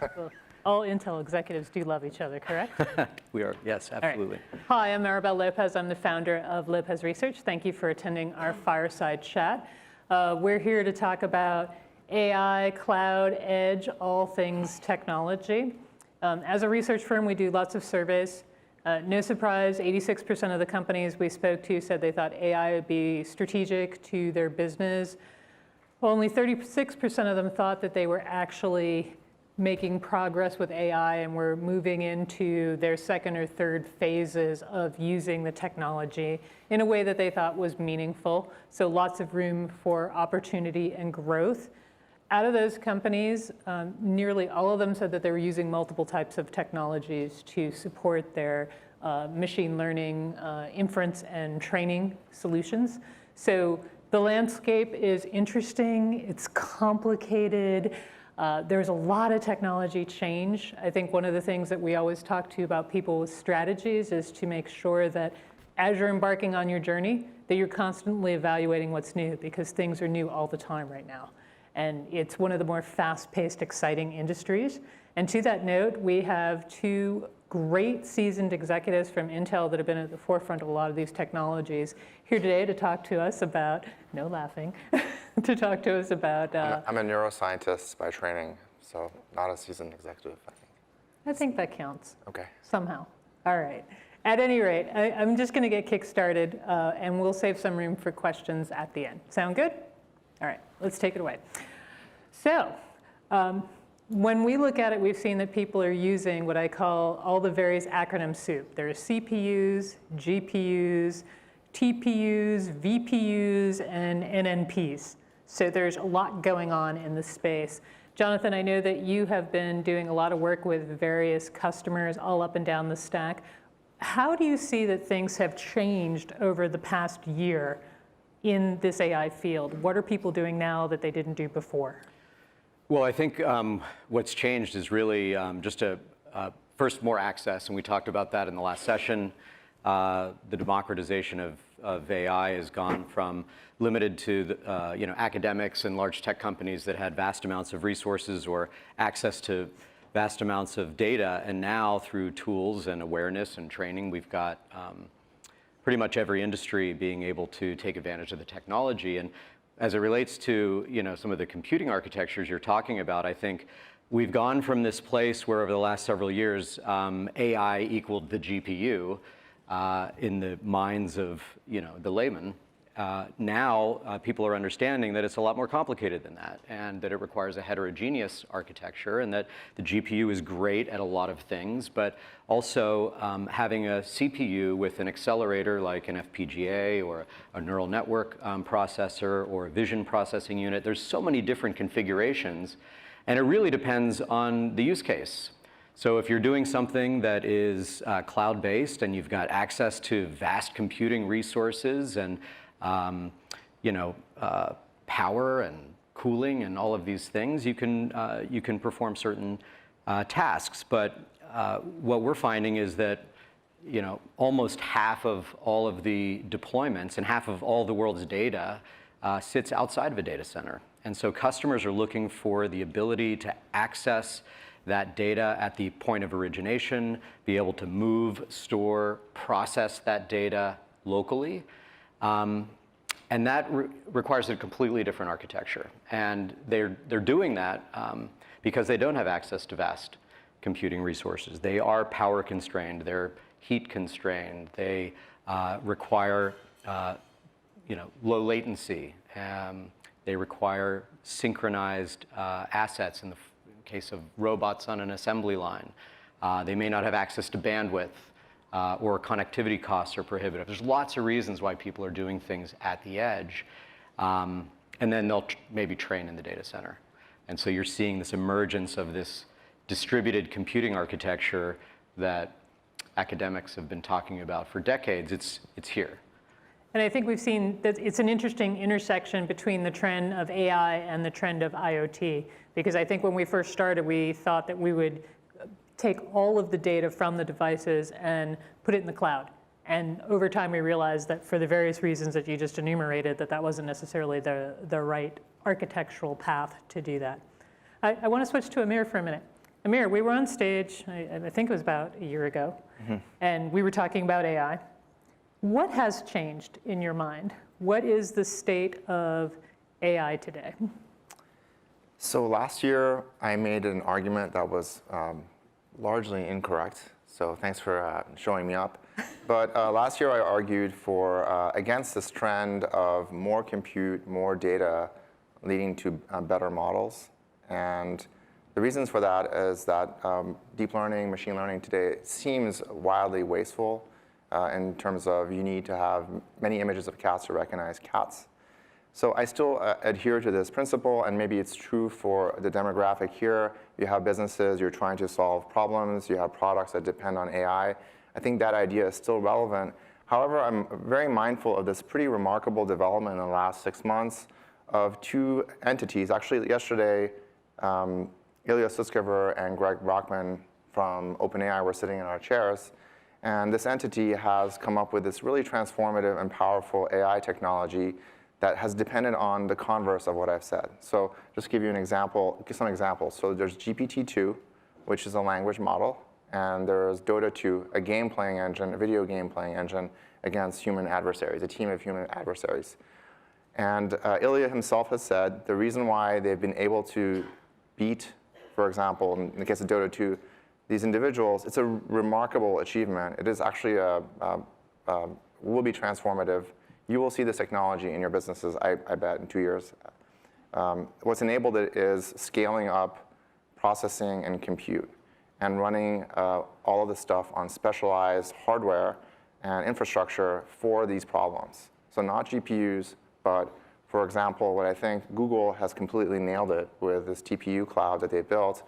Well, all Intel executives do love each other, correct? We are, yes, absolutely. Right. Hi, I'm Maribel Lopez. I'm the founder of Lopez Research. Thank you for attending our Fireside chat. We're here to talk about AI, cloud, edge, all things technology. As a research firm, we do lots of surveys. No surprise, 86% of the companies we spoke to said they thought AI would be strategic to their business. Only 36% of them thought that they were actually making progress with AI and were moving into their second or third phases of using the technology in a way that they thought was meaningful. So lots of room for opportunity and growth. Out of those companies, nearly all of them said that they were using multiple types of technologies to support their machine learning, inference, and training solutions. So the landscape is interesting, it's complicated. There's a lot of technology change. I think one of the things that we always talk to about people with strategies is to make sure that as you're embarking on your journey, that you're constantly evaluating what's new, because things are new all the time right now. And it's one of the more fast-paced, exciting industries. And to that note, we have two great seasoned executives from Intel that have been at the forefront of a lot of these technologies here today to talk to us about, no laughing, to talk to us about... I'm a neuroscientist by training, so not a seasoned executive, I think. I think that counts. Okay. Somehow. All right. At any rate, I'm just going to get kick-started, and we'll save some room for questions at the end. Sound good? All right. Let's take it away. So when we look at it, we've seen that people are using what I call all the various acronym soup. There are CPUs, GPUs, TPUs, VPUs, and NNPs. So there's a lot going on in this space. Jonathan, I know that you have been doing a lot of work with various customers all up and down the stack. How do you see that things have changed over the past year in this AI field? What are people doing now that they didn't do before? Well, I think what's changed is really just first, more access, and we talked about that in the last session. The democratization of AI has gone from limited to the, academics and large tech companies that had vast amounts of resources or access to vast amounts of data, and now through tools and awareness and training, we've got pretty much every industry being able to take advantage of the technology. And as it relates to some of the computing architectures you're talking about, I think we've gone from this place where over the last several years, AI equaled the GPU in the minds of the layman. Now people are understanding that it's a lot more complicated than that, and that it requires a heterogeneous architecture, and that the GPU is great at a lot of things, but also having a CPU with an accelerator like an FPGA or a neural network processor or a vision processing unit. There's so many different configurations, and it really depends on the use case. So if you're doing something that is cloud-based and you've got access to vast computing resources and power and cooling and all of these things, you can perform certain tasks. But what we're finding is that almost half of all of the deployments and half of all the world's data sits outside of a data center. And so customers are looking for the ability to access that data at the point of origination, be able to move, store, process that data locally. And that requires a completely different architecture. And they're doing that because they don't have access to vast computing resources. They are power constrained. They're heat constrained. They require low latency. They require synchronized assets in the case of robots on an assembly line. They may not have access to bandwidth. Or connectivity costs are prohibitive. There's lots of reasons why people are doing things at the edge. And then they'll maybe train in the data center. And so you're seeing this emergence of this distributed computing architecture that academics have been talking about for decades. It's here. And I think we've seen that it's an interesting intersection between the trend of AI and the trend of IoT. Because I think when we first started, we thought that we would take all of the data from the devices and put it in the cloud. And over time, we realized that for the various reasons that you just enumerated, that wasn't necessarily the right architectural path to do that. I want to switch to Amir for a minute. Amir, we were on stage, I think it was about a year ago, and we were talking about AI. What has changed in your mind? What is the state of AI today? So last year, I made an argument that was largely incorrect. So thanks for showing me up. But last year, I argued against this trend of more compute, more data, leading to better models. And the reasons for that is that deep learning, machine learning today seems wildly wasteful in terms of you need to have many images of cats to recognize cats. So I still adhere to this principle, and maybe it's true for the demographic here. You have businesses, you're trying to solve problems, you have products that depend on AI. I think that idea is still relevant. However, I'm very mindful of this pretty remarkable development in the last 6 months of two entities. Actually, yesterday, Ilya Sutskever and Greg Brockman from OpenAI were sitting in our chairs. And this entity has come up with this really transformative and powerful AI technology that has depended on the converse of what I've said. So just give you some examples. So there's GPT-2, which is a language model, and there's Dota 2, a game playing engine, a video game playing engine against human adversaries, a team of human adversaries. And Ilya himself has said the reason why they've been able to beat, for example, in the case of Dota 2, these individuals, it's a remarkable achievement. It is actually will be transformative. You will see this technology in your businesses, I bet, in 2 years. What's enabled it is scaling up processing and compute and running all of this stuff on specialized hardware and infrastructure for these problems. So not GPUs, but for example, what I think Google has completely nailed it with this TPU cloud that they built,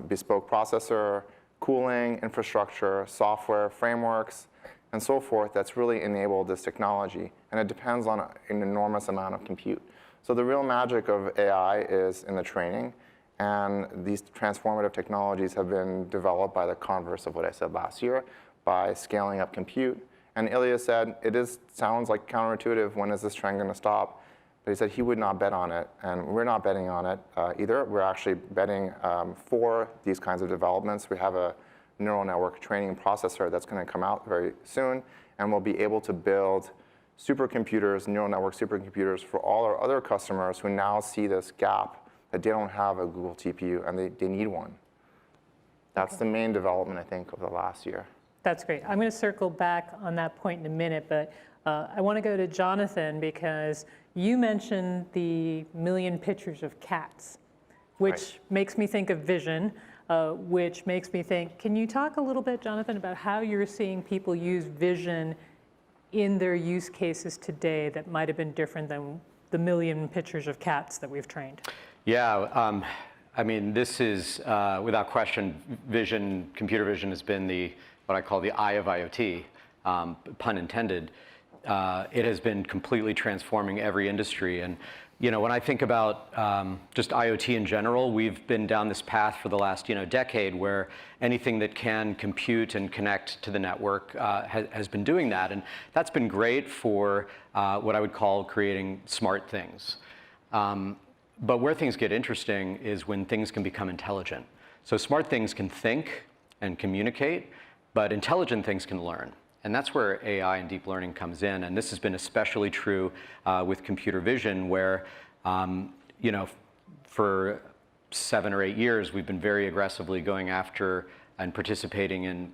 bespoke processor, cooling, infrastructure, software, frameworks, and so forth that's really enabled this technology. And it depends on an enormous amount of compute. So the real magic of AI is in the training. And these transformative technologies have been developed by the converse of what I said last year, by scaling up compute. And Ilya said, sounds like counterintuitive, when is this trend going to stop? But he said he would not bet on it, and we're not betting on it either. We're actually betting for these kinds of developments. We have a neural network training processor that's going to come out very soon, and we'll be able to build supercomputers, neural network supercomputers for all our other customers who now see this gap that they don't have a Google TPU, and they need one. That's the main development, I think, of the last year. That's great. I'm going to circle back on that point in a minute, but I want to go to Jonathan because you mentioned the million pictures of cats, which makes me think of vision, which makes me think, can you talk a little bit, Jonathan, about how you're seeing people use vision in their use cases today that might have been different than the million pictures of cats that we've trained? Yeah, I mean, this is, without question, computer vision has been what I call the eye of IoT, pun intended. It has been completely transforming every industry. And when I think about just IoT in general, we've been down this path for the last decade where anything that can compute and connect to the network has been doing that. And that's been great for what I would call creating smart things. But where things get interesting is when things can become intelligent. So smart things can think and communicate, but intelligent things can learn. And that's where AI and deep learning comes in. And this has been especially true with computer vision, where, for 7 or 8 years, we've been very aggressively going after and participating in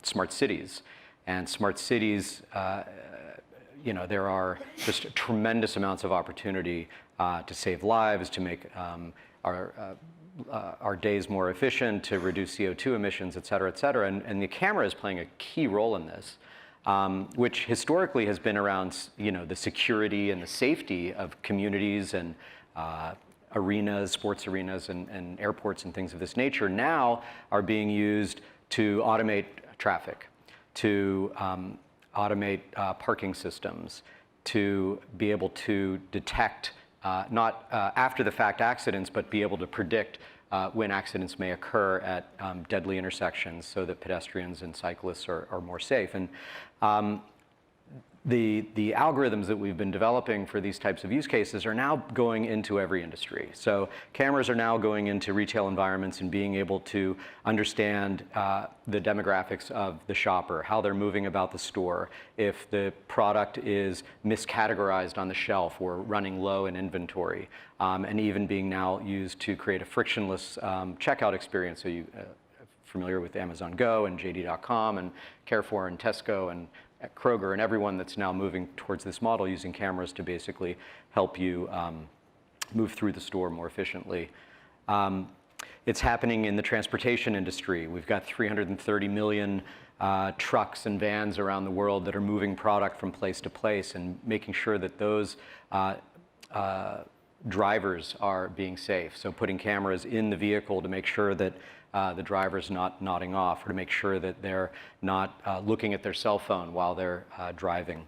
smart cities. And smart cities, there are just tremendous amounts of opportunity to save lives, to make our days more efficient, to reduce CO2 emissions, et cetera, et cetera. And the camera is playing a key role in this, which historically has been around the security and the safety of communities and arenas, sports arenas, and airports and things of this nature now are being used to automate traffic, to automate parking systems, to be able to detect not after-the-fact accidents, but be able to predict when accidents may occur at deadly intersections so that pedestrians and cyclists are more safe. And the algorithms that we've been developing for these types of use cases are now going into every industry. So cameras are now going into retail environments and being able to understand the demographics of the shopper, how they're moving about the store, if the product is miscategorized on the shelf or running low in inventory, and even being now used to create a frictionless checkout experience. So you familiar with Amazon Go and JD.com and Carrefour and Tesco and at Kroger and everyone that's now moving towards this model using cameras to basically help you move through the store more efficiently. It's happening in the transportation industry. We've got 330 million trucks and vans around the world that are moving product from place to place, and making sure that those drivers are being safe. So putting cameras in the vehicle to make sure that the driver's not nodding off, or to make sure that they're not looking at their cell phone while they're driving.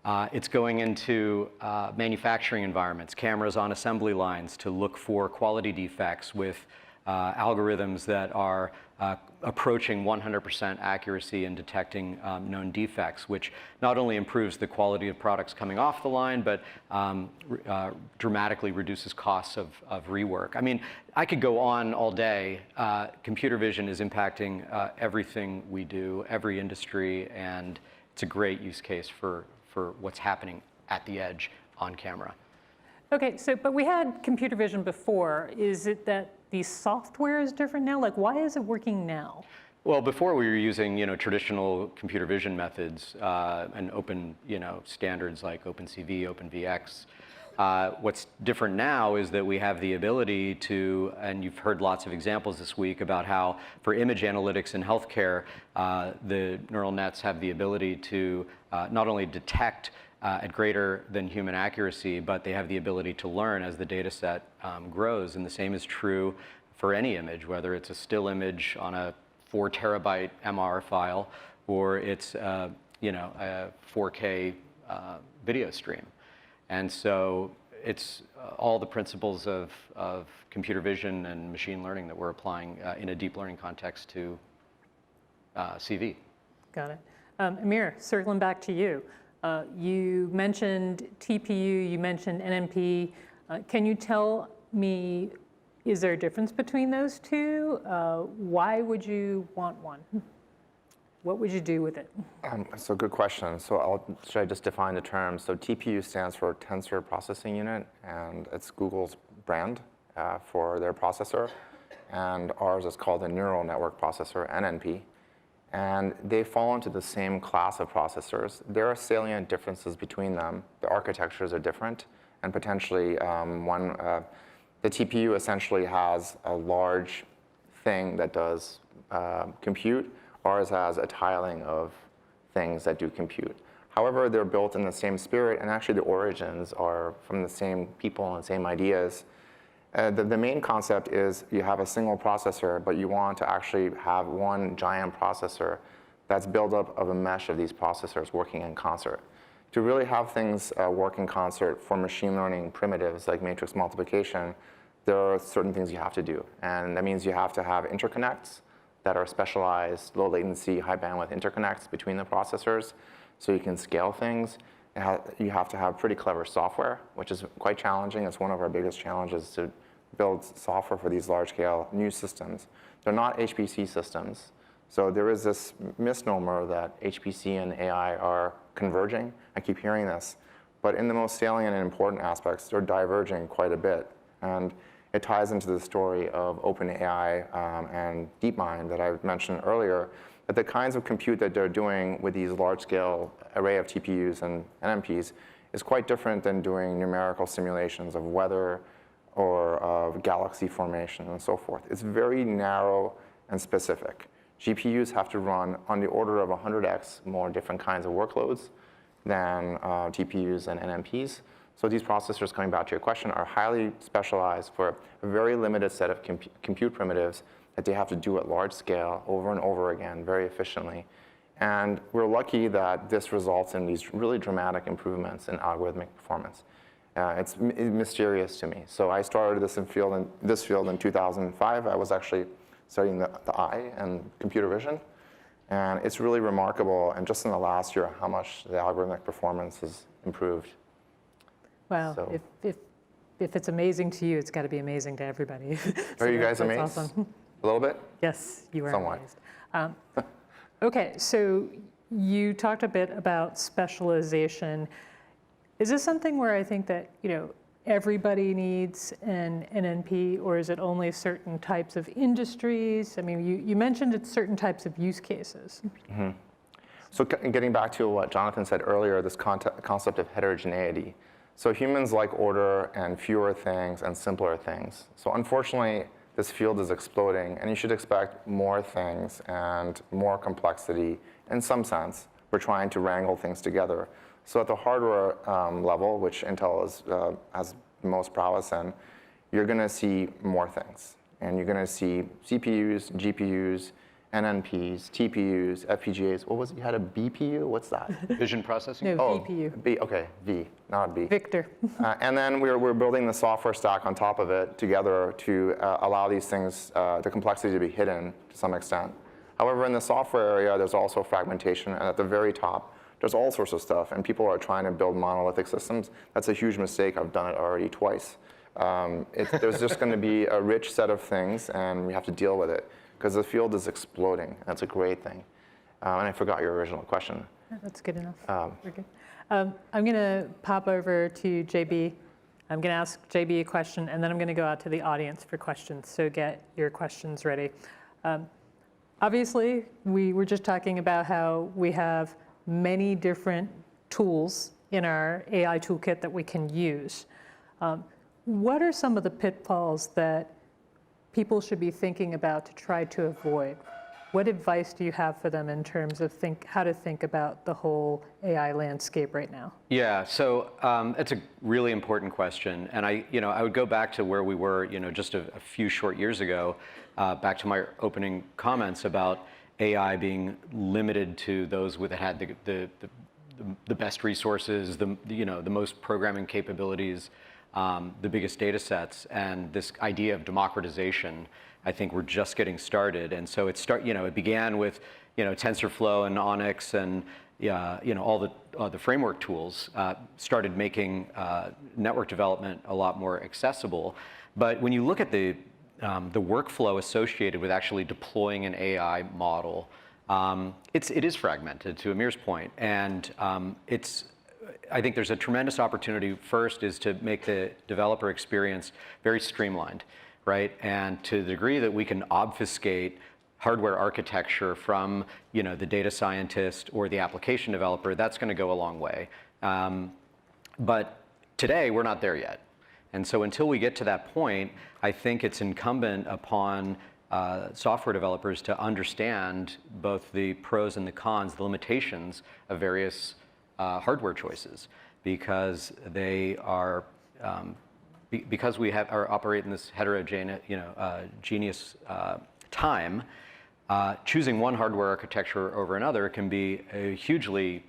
It's going into manufacturing environments, cameras on assembly lines to look for quality defects with algorithms that are approaching 100% accuracy in detecting known defects, which not only improves the quality of products coming off the line, but dramatically reduces costs of rework. I mean, I could go on all day. Computer vision is impacting everything we do, every industry, and it's a great use case for what's happening at the edge on camera. Okay, so, but we had computer vision before. Is it that the software is different now? Like, why is it working now? Well, before we were using, traditional computer vision methods and open, standards like OpenCV, OpenVX. What's different now is that we have the ability to, and you've heard lots of examples this week about how for image analytics in healthcare, the neural nets have the ability to not only detect at greater than human accuracy, but they have the ability to learn as the data set grows. And the same is true for any image, whether it's a still image on a 4 terabyte MR file, or it's a 4K video stream. And so it's all the principles of computer vision and machine learning that we're applying in a deep learning context to CV. Got it. Amir, circling back to you. You mentioned TPU, you mentioned NMP. Can you tell me, is there a difference between those two? Why would you want one? What would you do with it? So good question. So should I just define the terms? So TPU stands for Tensor Processing Unit, and it's Google's brand for their processor. And ours is called the Neural Network Processor, NNP. And they fall into the same class of processors. There are salient differences between them. The architectures are different, and potentially the TPU essentially has a large thing that does compute. Ours has a tiling of things that do compute. However, they're built in the same spirit, and actually the origins are from the same people and same ideas. The main concept is you have a single processor, but you want to actually have one giant processor that's built up of a mesh of these processors working in concert. To really have things work in concert for machine learning primitives like matrix multiplication, there are certain things you have to do. And that means you have to have interconnects that are specialized, low latency, high bandwidth interconnects between the processors so you can scale things. You have to have pretty clever software, which is quite challenging. It's one of our biggest challenges to build software for these large-scale new systems. They're not HPC systems. So there is this misnomer that HPC and AI are converging. I keep hearing this. But in the most salient and important aspects, they're diverging quite a bit. And it ties into the story of OpenAI and DeepMind that I mentioned earlier, that the kinds of compute that they're doing with these large-scale array of TPUs and NMPs is quite different than doing numerical simulations of weather or of galaxy formation and so forth. It's very narrow and specific. GPUs have to run on the order of 100x more different kinds of workloads than TPUs and NMPs. So these processors, coming back to your question, are highly specialized for a very limited set of compute primitives that they have to do at large scale over and over again very efficiently. And we're lucky that this results in these really dramatic improvements in algorithmic performance. It's mysterious to me. So I started this field in 2005. I was actually studying the eye and computer vision. And it's really remarkable, and just in the last year, how much the algorithmic performance has improved. Wow, So- if it's amazing to you, it's got to be amazing to everybody. Are you guys that's amazed? Awesome. A little bit? Yes, you are Somewhat. amazed. Okay, so you talked a bit about specialization. Is this something where I think that, everybody needs an NNP, or is it only certain types of industries? I mean, you mentioned it's certain types of use cases. So getting back to what Jonathan said earlier, this concept of heterogeneity. So humans like order and fewer things and simpler things. So unfortunately, this field is exploding, and you should expect more things and more complexity in some sense. We're trying to wrangle things together. So at the hardware level, which Intel has the most prowess in, you're going to see more things. And you're going to see CPUs, GPUs, NNPs, TPUs, FPGAs. What was it? You had a BPU? What's that? Vision processing? No, VPU. B, okay, V, not B. Victor. And then we're building the software stack on top of it together to allow these things, the complexity to be hidden to some extent. However, in the software area, there's also fragmentation, and at the very top, there's all sorts of stuff, and people are trying to build monolithic systems. That's a huge mistake. I've done it already twice. There's just going to be a rich set of things, and we have to deal with it, because the field is exploding. That's a great thing. And I forgot your original question. That's good enough. We're good. I'm going to pop over to JB. I'm going to ask JB a question, and then I'm going to go out to the audience for questions. So get your questions ready. Obviously, we were just talking about how we have many different tools in our AI toolkit that we can use. What are some of the pitfalls that people should be thinking about to try to avoid? What advice do you have for them in terms of how to think about the whole AI landscape right now? Yeah, so it's a really important question, and I would go back to where we were, just a few short years ago, back to my opening comments about AI being limited to those that had the best resources, the most programming capabilities, the biggest data sets, and this idea of democratization. I think we're just getting started, and so it began with TensorFlow and Onyx and all the framework tools started making network development a lot more accessible. But when you look at the workflow associated with actually deploying an AI model, it is fragmented, to Amir's point, and I think there's a tremendous opportunity. First is to make the developer experience very streamlined, right? And to the degree that we can obfuscate hardware architecture from the data scientist or the application developer, that's going to go a long way. But today, we're not there yet. And so until we get to that point, I think it's incumbent upon software developers to understand both the pros and the cons, the limitations of various hardware choices, because they are because we operate in this heterogeneous time. Choosing one hardware architecture over another can be a hugely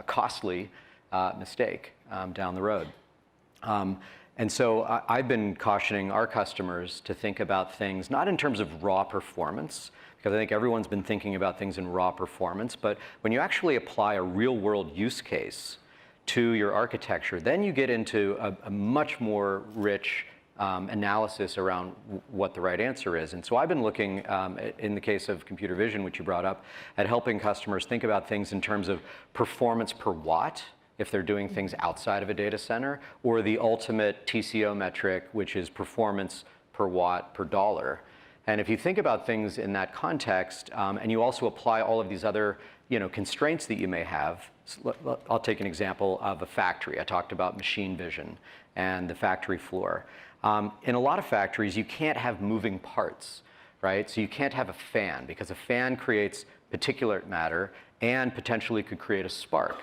costly mistake down the road. And so I've been cautioning our customers to think about things not in terms of raw performance, because I think everyone's been thinking about things in raw performance, but when you actually apply a real-world use case to your architecture, then you get into a much more rich analysis around what the right answer is. And so I've been looking, in the case of computer vision, which you brought up, at helping customers think about things in terms of performance per watt, if they're doing things outside of a data center, or the ultimate TCO metric, which is performance per watt per dollar. And if you think about things in that context, and you also apply all of these other constraints that you may have, I'll take an example of a factory. I talked about machine vision and the factory floor. In a lot of factories, you can't have moving parts, right? So you can't have a fan, because a fan creates particulate matter and potentially could create a spark.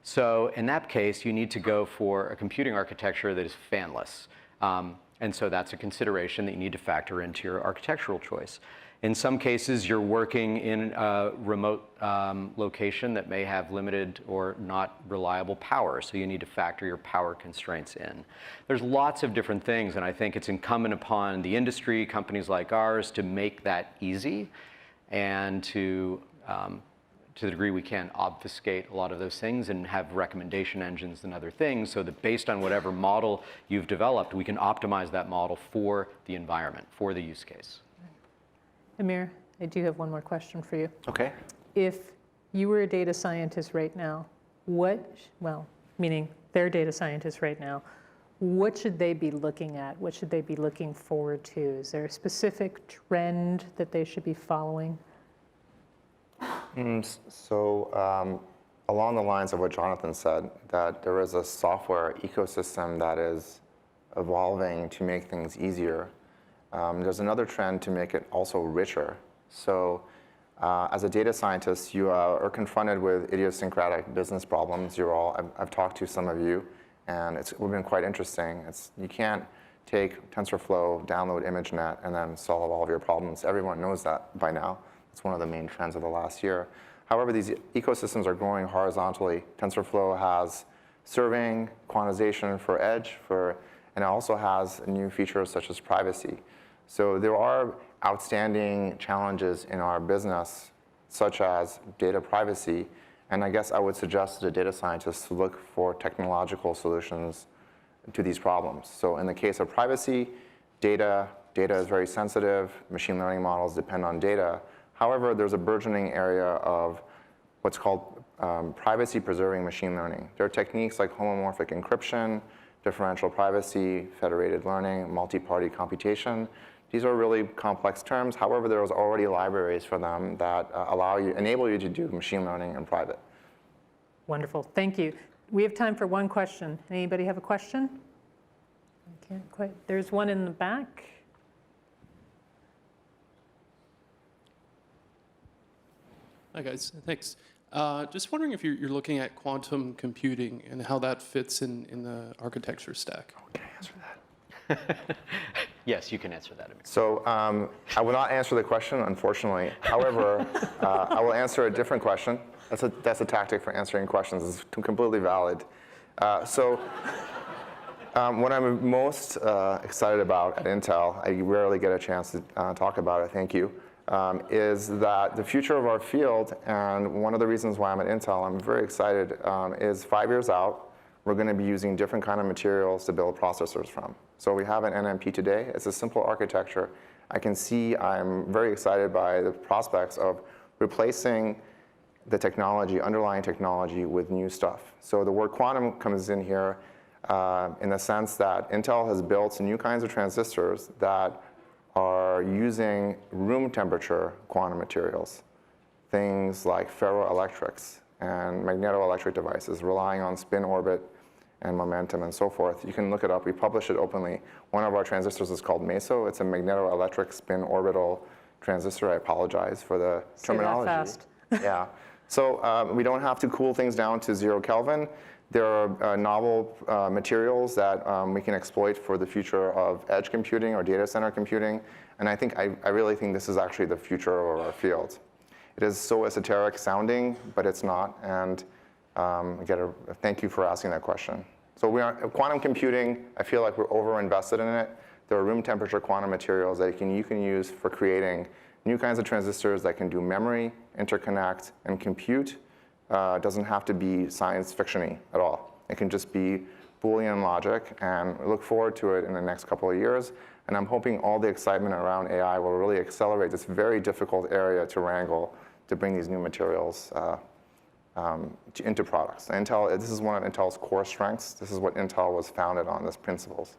So in that case, you need to go for a computing architecture that is fanless. And so that's a consideration that you need to factor into your architectural choice. In some cases, you're working in a remote location that may have limited or not reliable power, so you need to factor your power constraints in. There's lots of different things, and I think it's incumbent upon the industry, companies like ours, to make that easy and to the degree we can, obfuscate a lot of those things and have recommendation engines and other things so that based on whatever model you've developed, we can optimize that model for the environment, for the use case. Amir, I do have one more question for you. Okay. If you were a data scientist right now, meaning they're data scientists right now, what should they be looking at? What should they be looking forward to? Is there a specific trend that they should be following? Along the lines of what Jonathan said, that there is a software ecosystem that is evolving to make things easier. There's another trend to make it also richer. So as a data scientist, you are confronted with idiosyncratic business problems. I've talked to some of you, and it's been quite interesting. You can't take TensorFlow, download ImageNet, and then solve all of your problems. Everyone knows that by now. It's one of the main trends of the last year. However, these ecosystems are growing horizontally. TensorFlow has serving, quantization for edge, and it also has new features such as privacy. So there are outstanding challenges in our business, such as data privacy, and I guess I would suggest to data scientists to look for technological solutions to these problems. So in the case of privacy, data is very sensitive. Machine learning models depend on data. However, there's a burgeoning area of what's called privacy-preserving machine learning. There are techniques like homomorphic encryption, differential privacy, federated learning, multi-party computation. These are really complex terms. However, there's already libraries for them that enable you to do machine learning in private. Wonderful, thank you. We have time for one question. Anybody have a question? I can't quite. There's one in the back. Hi guys, thanks. Just wondering if you're looking at quantum computing and how that fits in the architecture stack. Oh, can I answer that? Yes, you can answer that, Amir. So I will not answer the question, unfortunately. However, I will answer a different question. That's a tactic for answering questions. It's completely valid. What I'm most excited about at Intel, I rarely get a chance to talk about it, thank you, is that the future of our field, and one of the reasons why I'm at Intel, I'm very excited, is 5 years out, we're going to be using different kind of materials to build processors from. So we have an NMP today. It's a simple architecture. I'm very excited by the prospects of replacing the underlying technology with new stuff. So the word quantum comes in here in the sense that Intel has built new kinds of transistors that are using room temperature quantum materials, things like ferroelectrics and magnetoelectric devices relying on spin orbit and momentum and so forth. You can look it up. We publish it openly. One of our transistors is called MESO. It's a magnetoelectric spin orbital transistor. I apologize for the terminology. Say that fast. Yeah. So we don't have to cool things down to 0 Kelvin. There are novel materials that we can exploit for the future of edge computing or data center computing. And I really think this is actually the future of our field. It is so esoteric sounding, but it's not. And thank you for asking that question. So quantum computing, I feel like we're over-invested in it. There are room temperature quantum materials that you can use for creating new kinds of transistors that can do memory, interconnect, and compute. It doesn't have to be science fiction-y at all. It can just be Boolean logic, and we look forward to it in the next couple of years. And I'm hoping all the excitement around AI will really accelerate this very difficult area to wrangle to bring these new materials into products. This is one of Intel's core strengths. This is what Intel was founded on, these principles.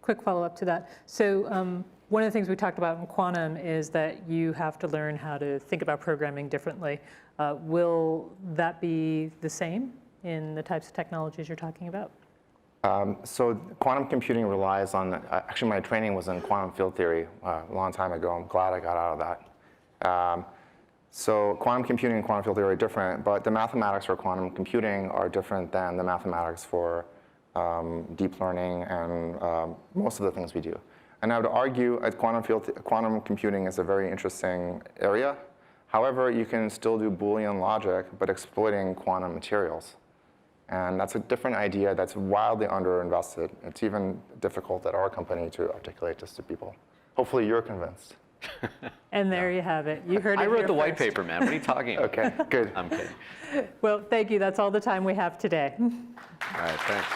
Quick follow-up to that. So one of the things we talked about in quantum is that you have to learn how to think about programming differently. Will that be the same in the types of technologies you're talking about? So quantum computing relies on, actually my training was in quantum field theory a long time ago. I'm glad I got out of that. So quantum computing and quantum field theory are different, but the mathematics for quantum computing are different than the mathematics for deep learning and most of the things we do. And I would argue that quantum computing is a very interesting area. However, you can still do Boolean logic, but exploiting quantum materials. And that's a different idea that's wildly underinvested. It's even difficult at our company to articulate this to people. Hopefully you're convinced. And there you have it. You heard it I wrote here the white first. paper, man. What are you talking about? Okay, good. I'm kidding. Well, thank you. That's all the time we have today. All right, thanks.